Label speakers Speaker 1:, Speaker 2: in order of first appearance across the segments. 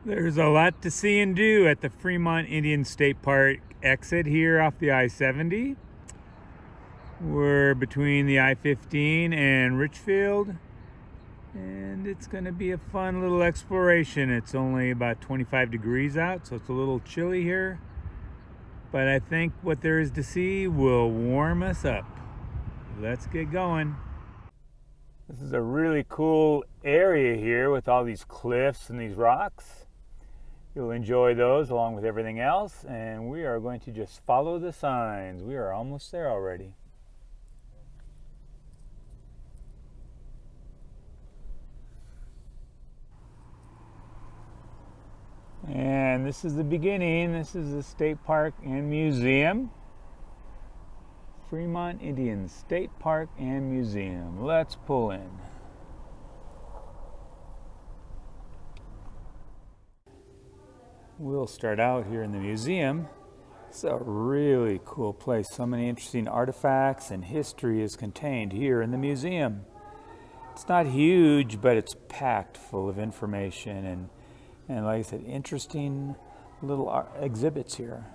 Speaker 1: There's a lot to see and do at the Fremont Indian State Park exit here off the I-70. We're between the I-15 and Richfield, and it's going to be a fun little exploration. It's only about 25 degrees out, so it's a little chilly here, but I think what there is to see will warm us up. Let's get going. This is a really cool area here with all these cliffs and these rocks. You'll enjoy those along with everything else, and we are going to just follow the signs. We are almost there already. And this is the beginning. This is the state park and museum. Fremont Indian State Park and Museum. Let's pull in. We'll start out here in the museum. It's a really cool place. So many interesting artifacts and history is contained here in the museum. It's not huge, but it's packed full of information and like I said, interesting little exhibits here.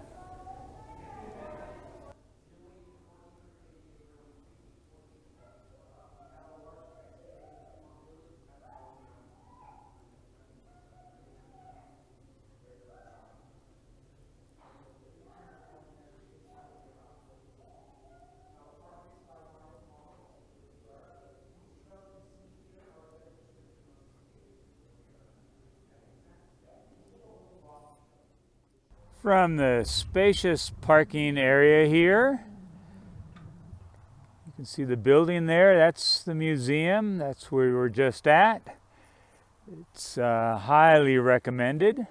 Speaker 1: From the spacious parking area here, you can see the building there. That's the museum. That's where we were just at. It's highly recommended.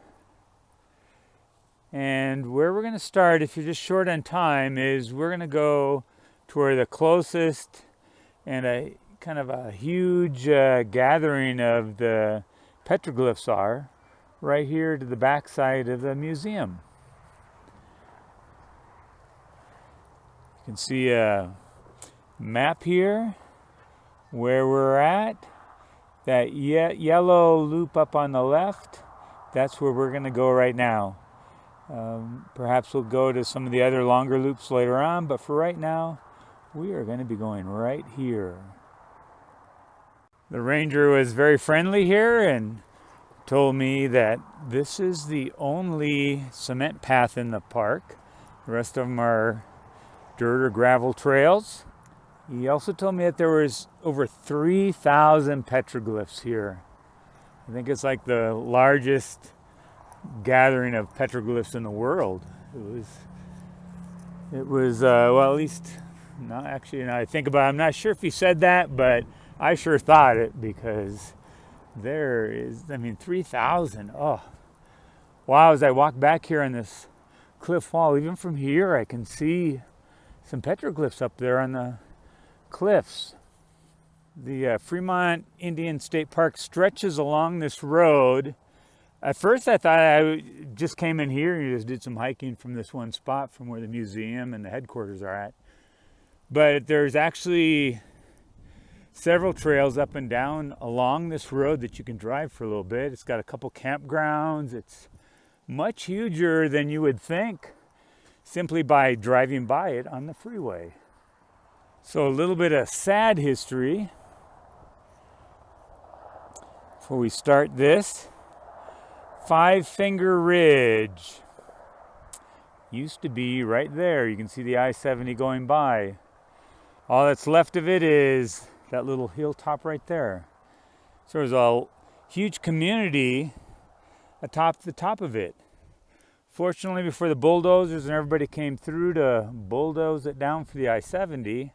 Speaker 1: And where we're going to start, if you're just short on time, is we're going to go to where the closest and a kind of a huge gathering of the petroglyphs are, right here to the back side of the museum. You can see a map here where we're at. That yellow loop up on the left, that's where we're going to go right now. Perhaps we'll go to some of the other longer loops later on, but for right now, we are going to be going right here. The ranger was very friendly here and told me that this is the only cement path in the park. The rest of them are dirt or gravel trails. He also told me that there was over 3,000 petroglyphs here. I think it's like the largest gathering of petroglyphs in the world. It was well, at least, not actually, I think about it, I'm not sure if he said that, but I sure thought it, because there is, 3,000. Oh, wow, as I walk back here on this cliff wall, even from here, I can see some petroglyphs up there on the cliffs. The Fremont Indian State Park stretches along this road. At first I thought I just came in here and just did some hiking from this one spot from where the museum and the headquarters are at. But there's actually several trails up and down along this road that you can drive for a little bit. It's got a couple campgrounds. It's much huger than you would think simply by driving by it on the freeway. So a little bit of sad history before we start this. Five Finger Ridge used to be right there. You can see the I-70 going by. All that's left of it is that little hilltop right there. So there's a huge community atop the top of it. Fortunately, before the bulldozers and everybody came through to bulldoze it down for the I-70,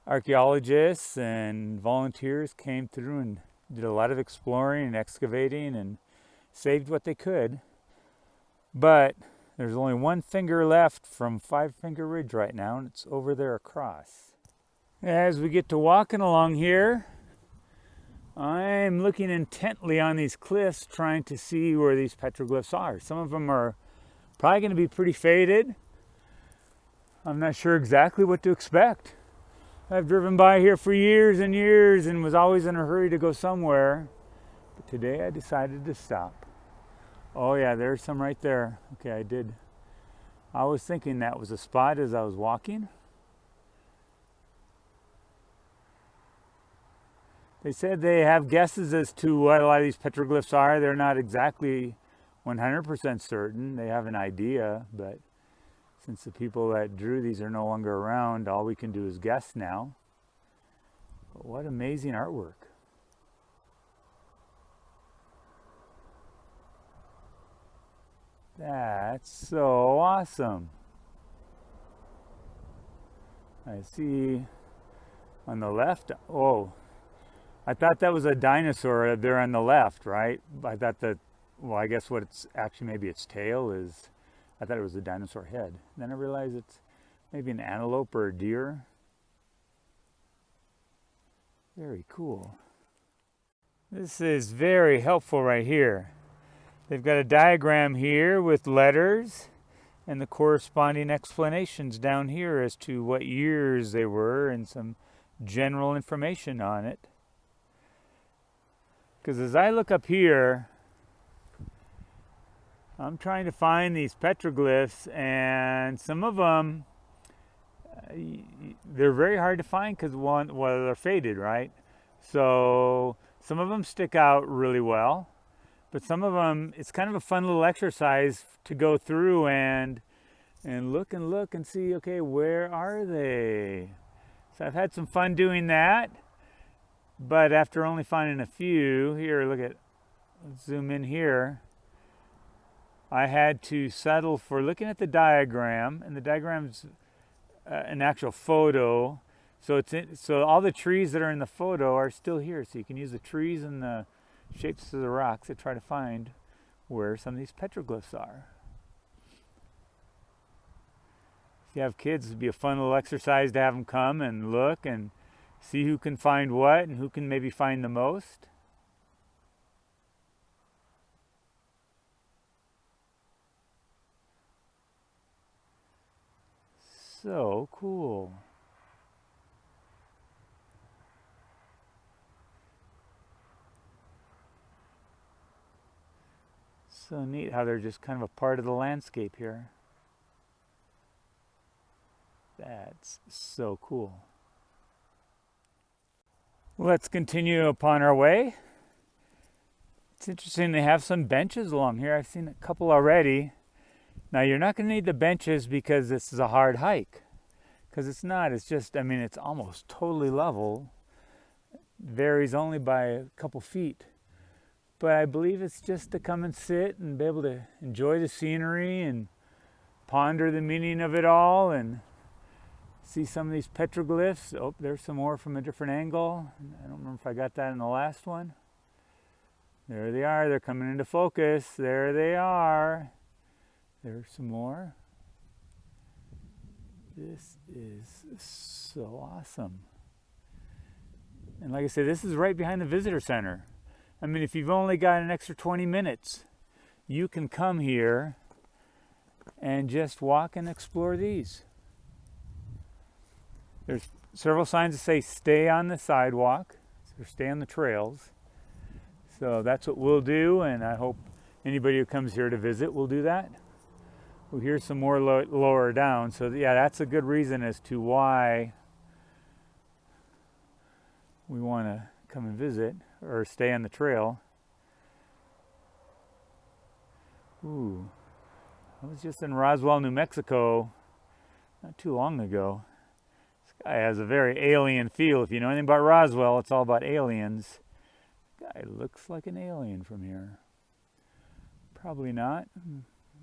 Speaker 1: archaeologists and volunteers came through and did a lot of exploring and excavating and saved what they could. But there's only one finger left from Five Finger Ridge right now, and it's over there across. As we get to walking along here, I'm looking intently on these cliffs trying to see where these petroglyphs are. Some of them are probably going to be pretty faded. I'm not sure exactly what to expect. I've driven by here for years and years and was always in a hurry to go somewhere. But today I decided to stop. Oh yeah, there's some right there. Okay, I was thinking that was a spot as I was walking. They said they have guesses as to what a lot of these petroglyphs are. They're not exactly 100% certain. They have an idea, but since the people that drew these are no longer around, all we can do is guess now. But what amazing artwork. That's so awesome. I see on the left, oh, I thought that was a dinosaur there on the left, right? I thought that, well, I guess what it's actually, maybe its tail is, I thought it was a dinosaur head. Then I realized it's maybe an antelope or a deer. Very cool. This is very helpful right here. They've got a diagram here with letters and the corresponding explanations down here as to what years they were and some general information on it. Because as I look up here, I'm trying to find these petroglyphs, and some of them, they're very hard to find because well, they're faded, right? So some of them stick out really well. But some of them, it's kind of a fun little exercise to go through and look and see, okay, where are they? So I've had some fun doing that. But after only finding a few, here, let's zoom in here. I had to settle for looking at the diagram, and the diagram's an actual photo. So so all the trees that are in the photo are still here. So you can use the trees and the shapes of the rocks to try to find where some of these petroglyphs are. If you have kids, it'd be a fun little exercise to have them come and look and see who can find what and who can maybe find the most. So cool. So neat how they're just kind of a part of the landscape here. That's so cool. Let's continue upon our way. It's interesting, they have some benches along here. I've seen a couple already. Now you're not going to need the benches because this is a hard hike. Because it's not, it's just, I mean, it's almost totally level. It varies only by a couple feet. But I believe it's just to come and sit and be able to enjoy the scenery and ponder the meaning of it all and see some of these petroglyphs. Oh, there's some more from a different angle. I don't remember if I got that in the last one. There they are. They're coming into focus. There they are. There's some more. This is so awesome. And like I said, this is right behind the visitor center. I mean, if you've only got an extra 20 minutes, you can come here and just walk and explore these. There's several signs that say stay on the sidewalk, or stay on the trails. So that's what we'll do, and I hope anybody who comes here to visit will do that. Well, here's some more lower down. So yeah, that's a good reason as to why we want to come and visit or stay on the trail. Ooh, I was just in Roswell, New Mexico not too long ago. This guy has a very alien feel. If you know anything about Roswell, it's all about aliens. This guy looks like an alien from here. Probably not.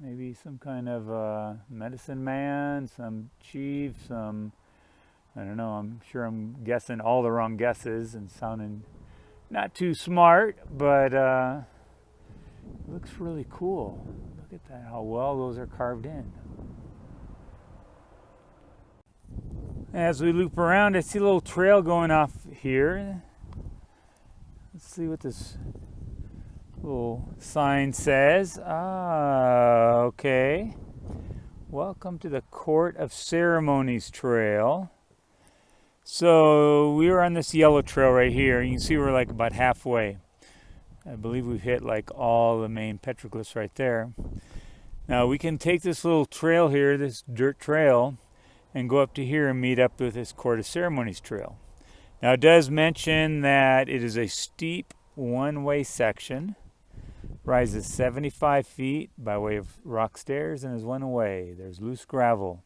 Speaker 1: Maybe some kind of medicine man, some chief, some, I don't know, I'm sure I'm guessing all the wrong guesses and sounding not too smart, but it looks really cool. Look at that, how well those are carved in. As we loop around, I see a little trail going off here. Let's see what this little sign says. Okay. Welcome to the Court of Ceremonies Trail. So we were on this yellow trail right here. You can see we're like about halfway. I believe we've hit like all the main petroglyphs right there. Now we can take this little trail here, this dirt trail, and go up to here and meet up with this Court of Ceremonies trail. Now it does mention that it is a steep one-way section, rises 75 feet by way of rock stairs, and is one way. There's loose gravel.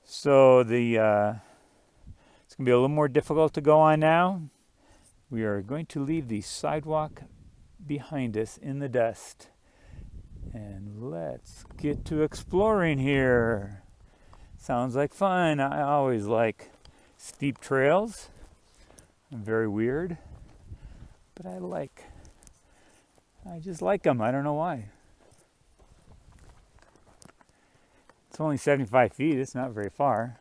Speaker 1: So it's going to be a little more difficult to go on now. We are going to leave the sidewalk behind us in the dust. And let's get to exploring here. Sounds like fun. I always like steep trails. I'm very weird, but I just like them. I don't know why. It's only 75 feet. It's not very far.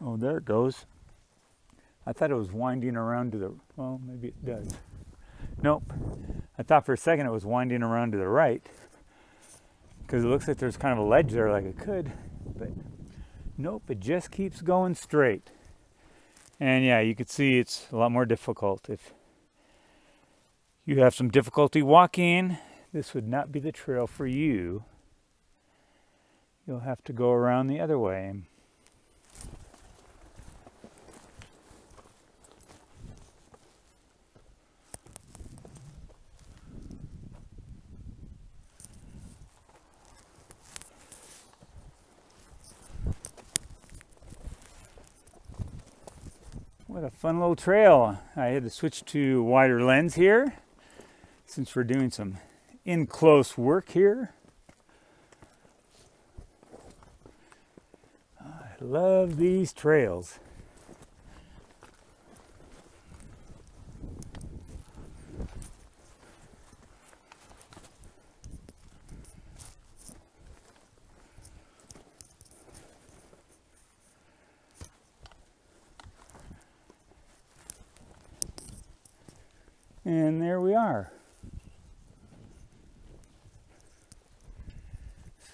Speaker 1: Oh, there it goes. I thought it was winding around to the, well, maybe it does. Nope. I thought for a second it was winding around to the right, because it looks like there's kind of a ledge there like it could, but nope, it just keeps going straight. And yeah, you can see it's a lot more difficult. If you have some difficulty walking, this would not be the trail for you. You'll have to go around the other way. What a fun little trail. I had to switch to wider lens here since we're doing some in-close work here. I love these trails. And there we are.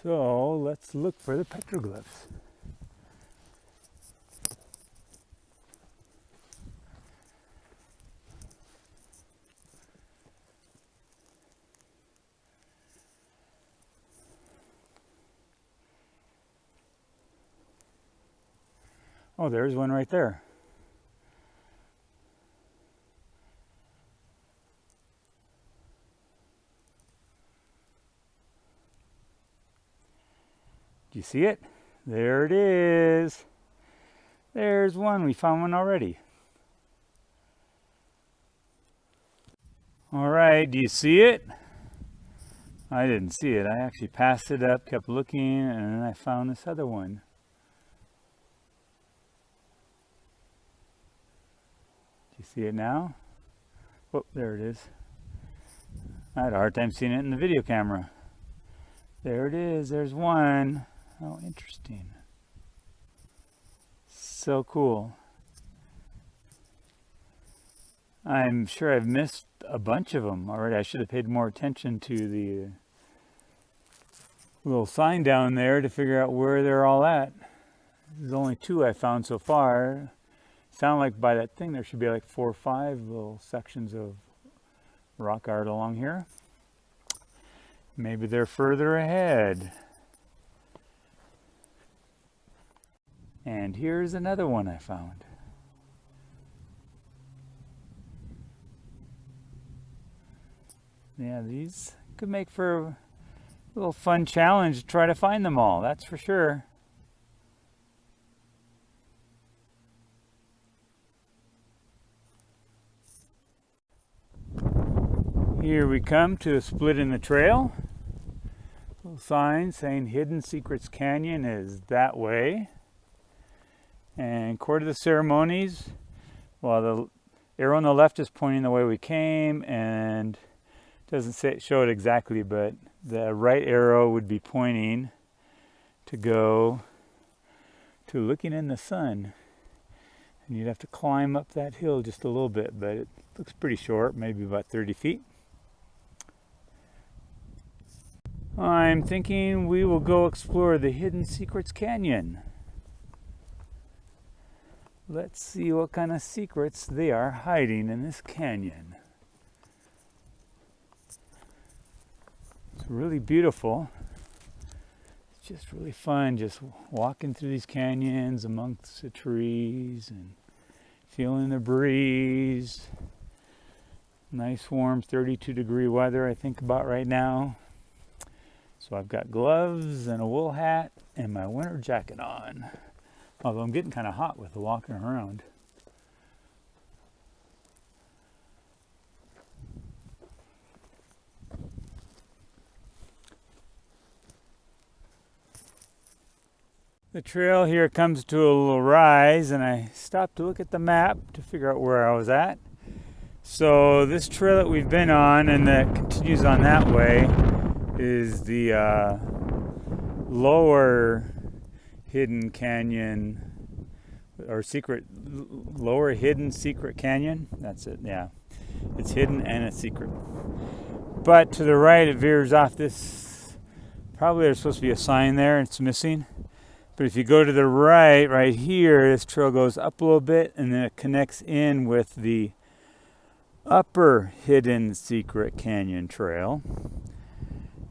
Speaker 1: So let's look for the petroglyphs. Oh, there's one right there. Do you see it? There it is. There's one. We found one already. All right, do you see it? I didn't see it. I actually passed it up, kept looking, and then I found this other one. Do you see it now? Oh, there it is. I had a hard time seeing it in the video camera. There it is. There's one. Oh, interesting. So cool. I'm sure I've missed a bunch of them already. I should have paid more attention to the little sign down there to figure out where they're all at. There's only two I found so far. Sound like by that thing there should be like 4 or 5 little sections of rock art along here. Maybe they're further ahead. And here's another one I found. Yeah, these could make for a little fun challenge to try to find them all, that's for sure. Here we come to a split in the trail. Little sign saying Hidden Secrets Canyon is that way. And Court of the Ceremonies, well, the arrow on the left is pointing the way we came, and doesn't show it exactly, but the right arrow would be pointing to go to Looking in the Sun. And you'd have to climb up that hill just a little bit, but it looks pretty short, maybe about 30 feet. I'm thinking we will go explore the Hidden Secrets Canyon. Let's see what kind of secrets they are hiding in this canyon. It's really beautiful. It's just really fun just walking through these canyons amongst the trees and feeling the breeze. Nice warm 32-degree weather I think about right now. So I've got gloves and a wool hat and my winter jacket on. Although I'm getting kind of hot with the walking around. The trail here comes to a little rise, and I stopped to look at the map to figure out where I was at. So this trail that we've been on and that continues on that way is the lower hidden canyon, or lower hidden secret canyon. That's it, yeah. It's hidden and it's secret. But to the right it veers off this, probably there's supposed to be a sign there, it's missing. But if you go to the right here, this trail goes up a little bit and then it connects in with the upper hidden secret canyon trail.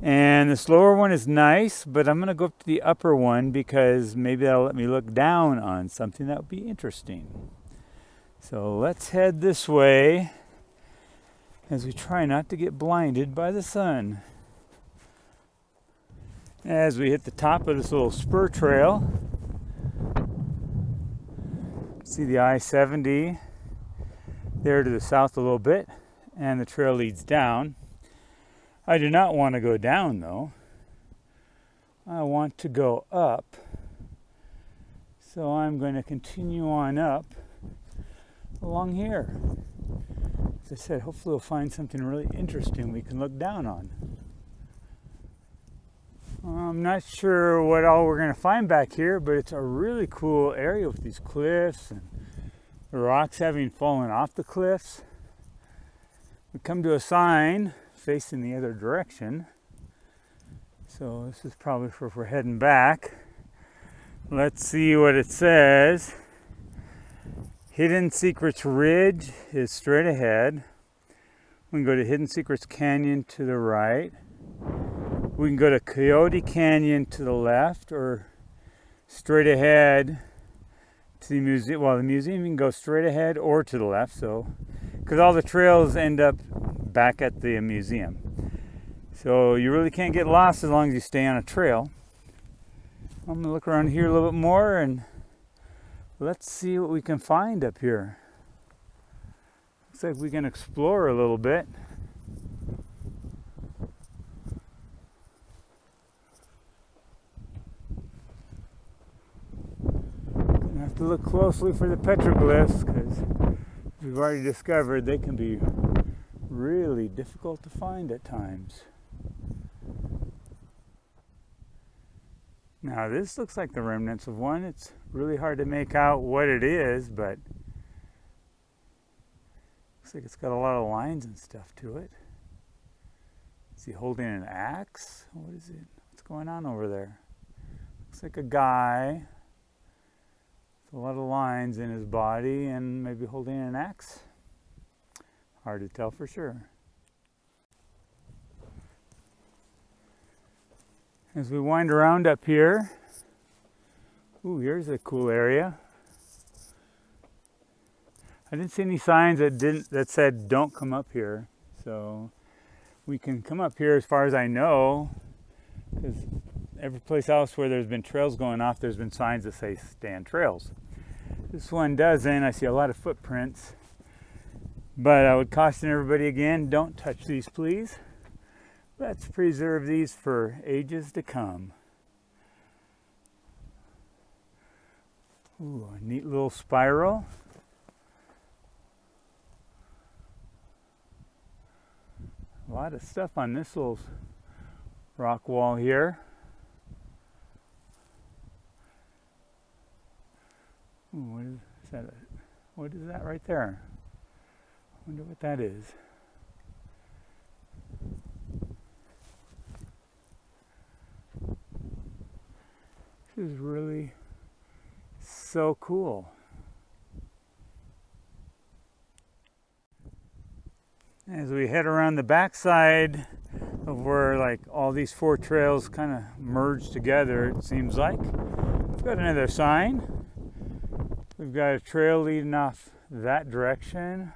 Speaker 1: And this lower one is nice, but I'm going to go up to the upper one because maybe that'll let me look down on something that would be interesting. So let's head this way as we try not to get blinded by the sun. As we hit the top of this little spur trail, see the I-70 there to the south a little bit, and the trail leads down. I do not want to go down though. I want to go up. So I'm going to continue on up along here. As I said, hopefully we'll find something really interesting we can look down on. I'm not sure what all we're going to find back here, but it's a really cool area with these cliffs and the rocks having fallen off the cliffs. We come to a sign facing the other direction. So this is probably for if we're heading back. Let's see what it says. Hidden Secrets Ridge is straight ahead. We can go to Hidden Secrets Canyon to the right. We can go to Coyote Canyon to the left, or straight ahead to the museum. Well, the museum, you can go straight ahead or to the left, so because all the trails end up back at the museum. So you really can't get lost as long as you stay on a trail. I'm going to look around here a little bit more and let's see what we can find up here. Looks like we can explore a little bit. Gonna have to look closely for the petroglyphs because we've already discovered they can be really difficult to find at times. Now this looks like the remnants of one. It's really hard to make out what it is, but looks like it's got a lot of lines and stuff to it. Is he holding an axe? What is it? What's going on over there? Looks like a guy with a lot of lines in his body and maybe holding an axe. Hard to tell for sure. As we wind around up here, ooh, here's a cool area. I didn't see any signs that said don't come up here, so we can come up here as far as I know, because every place else where there's been trails going off, there's been signs that say stay on trails. This one doesn't. I see a lot of footprints, but I would caution everybody again, don't touch these, please. Let's preserve these for ages to come. Ooh, a neat little spiral. A lot of stuff on this little rock wall here. Ooh, what is that? What is that right there? I wonder what that is. is really so cool. As we head around the backside of where like all these four trails kind of merge together, it seems like. We've got another sign. We've got a trail leading off that direction,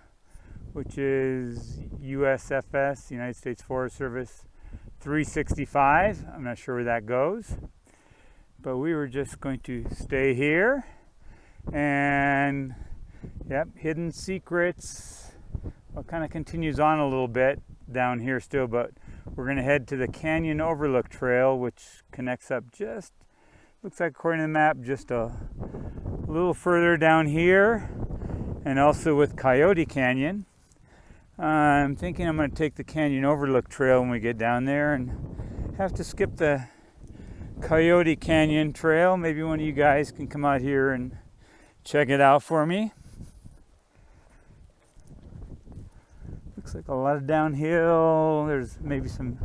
Speaker 1: which is USFS, United States Forest Service 365. I'm not sure where that goes, but we were just going to stay here. And yep, hidden secrets. Well, it kind of continues on a little bit down here still, but we're going to head to the Canyon Overlook Trail, which connects up just, looks like according to the map, just a little further down here, and also with Coyote Canyon. I'm thinking I'm going to take the Canyon Overlook Trail when we get down there and have to skip the Coyote Canyon Trail. Maybe one of you guys can come out here and check it out for me. Looks like a lot of downhill. There's maybe some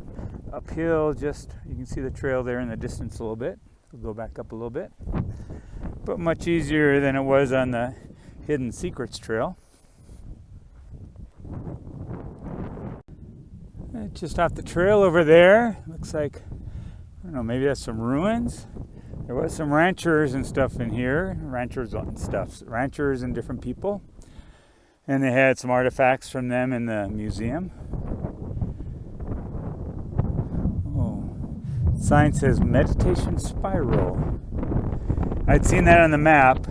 Speaker 1: uphill. Just you can see the trail there in the distance a little bit. We'll go back up a little bit, but much easier than it was on the Hidden Secrets Trail. Just off the trail over there, looks like, I don't know, maybe that's some ruins. There was some ranchers and stuff in here, ranchers and different people. And they had some artifacts from them in the museum. Oh, sign says meditation spiral. I'd seen that on the map.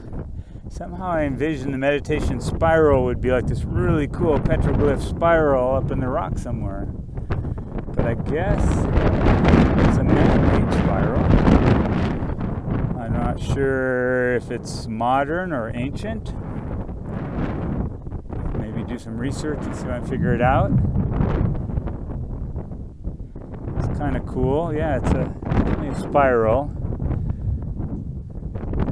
Speaker 1: Somehow I envisioned the meditation spiral would be like this really cool petroglyph spiral up in the rock somewhere. But I guess it's a man-made spiral. I'm not sure if it's modern or ancient. Maybe do some research and see if I can figure it out. It's kind of cool. Yeah, it's definitely a spiral.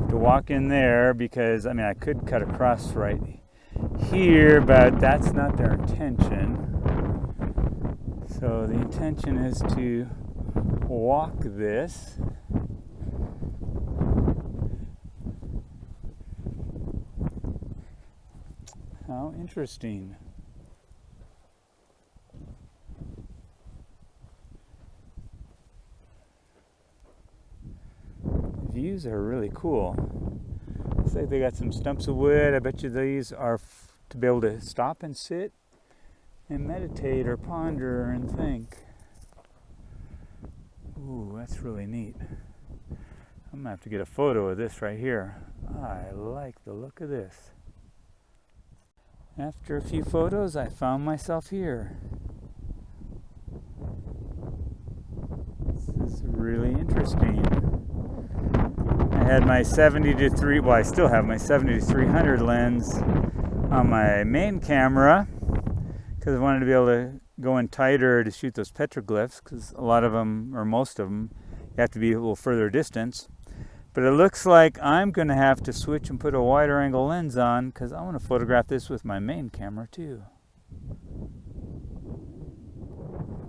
Speaker 1: To walk in there because, I mean, I could cut across right here, but that's not their intention. So the intention is to walk this. How interesting. The views are really cool. Looks like they got some stumps of wood. I bet you these are to be able to stop and sit and meditate or ponder and think. Ooh, that's really neat. I'm gonna have to get a photo of this right here. I like the look of this. After a few photos, I found myself here. This is really interesting. I had my 70-3, well, I still have my 70-300 lens on my main camera because I wanted to be able to go in tighter to shoot those petroglyphs, because a lot of them, or most of them, you have to be a little further distance. But it looks like I'm going to have to switch and put a wider angle lens on because I want to photograph this with my main camera too.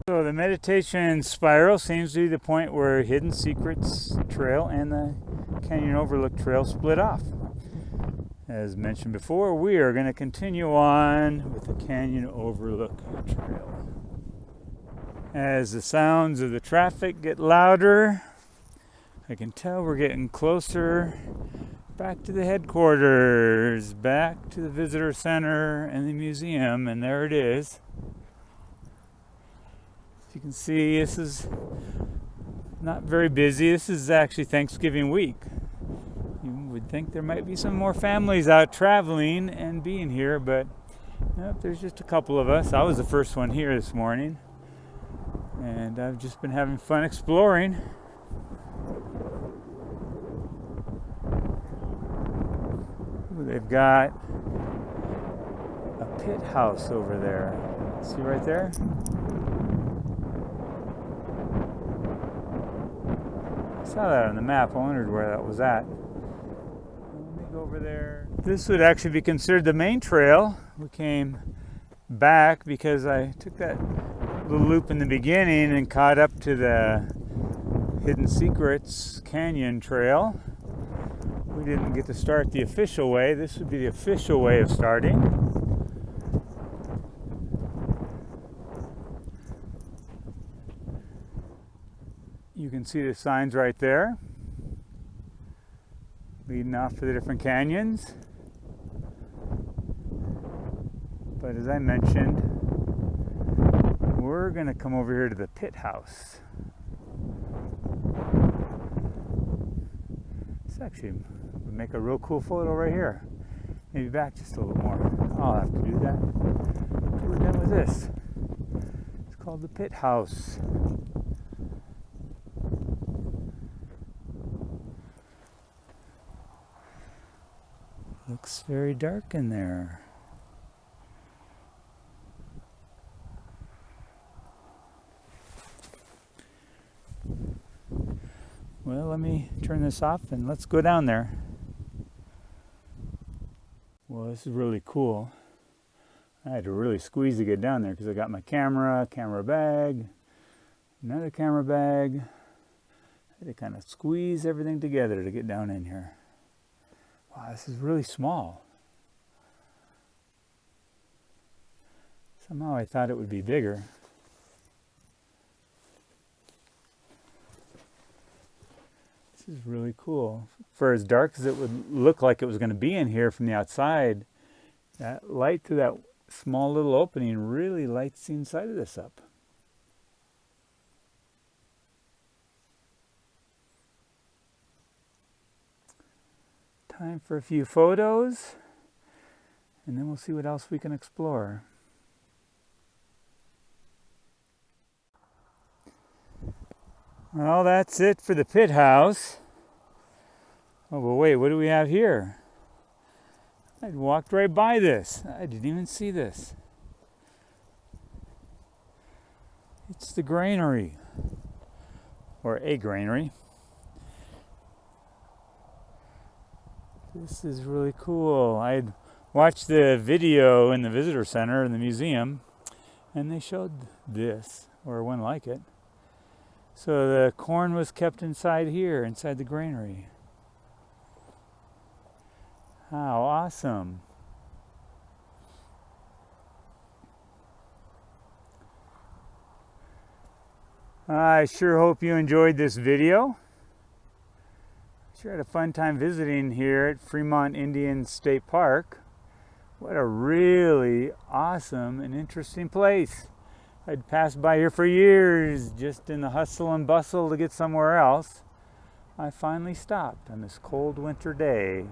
Speaker 1: So the meditation spiral seems to be the point where Hidden Secrets Trail and the Canyon Overlook Trail split off. As mentioned before, we are going to continue on with the Canyon Overlook Trail. As the sounds of the traffic get louder, I can tell we're getting closer back to the headquarters, back to the visitor center and the museum, and there it is. As you can see, this is not very busy. This is actually Thanksgiving week. You would think there might be some more families out traveling and being here, but nope, there's just a couple of us. I was the first one here this morning, and I've just been having fun exploring. Ooh, they've got a pit house over there. See right there? I saw that on the map. I wondered where that was at. Let me go over there. This would actually be considered the main trail. We came back because I took that little loop in the beginning and caught up to the Hidden Secrets Canyon Trail. We didn't get to start the official way. This would be the official way of starting. You can see the signs right there, leading off to the different canyons. But as I mentioned, we're going to come over here to the pit house. This actually would make a real cool photo right here. Maybe back just a little more. I'll have to do that after we're done with this. It's called the pit house. Looks very dark in there. Well, let me turn this off and let's go down there. Well, this is really cool. I had to really squeeze to get down there because I got my camera bag, another camera bag. I had to kind of squeeze everything together to get down in here. Wow, this is really small. Somehow I thought it would be bigger. This is really cool. For as dark as it would look like it was going to be in here from the outside, that light through that small little opening really lights the inside of this up. Time for a few photos, and then we'll see what else we can explore. Well, that's it for the pit house. Oh, but wait, what do we have here? I walked right by this. I didn't even see this. It's the granary, or a granary. This is really cool. I had watched the video in the visitor center in the museum, and they showed this, or one like it. So the corn was kept inside here, inside the granary. How awesome. I sure hope you enjoyed this video. Sure had a fun time visiting here at Fremont Indian State Park. What a really awesome and interesting place. I'd passed by here for years, just in the hustle and bustle to get somewhere else. I finally stopped on this cold winter day.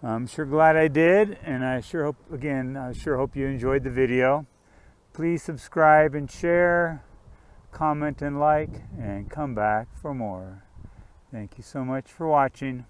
Speaker 1: I'm sure glad I did, and I sure hope you enjoyed the video. Please subscribe and share, comment and like, and come back for more. Thank you so much for watching.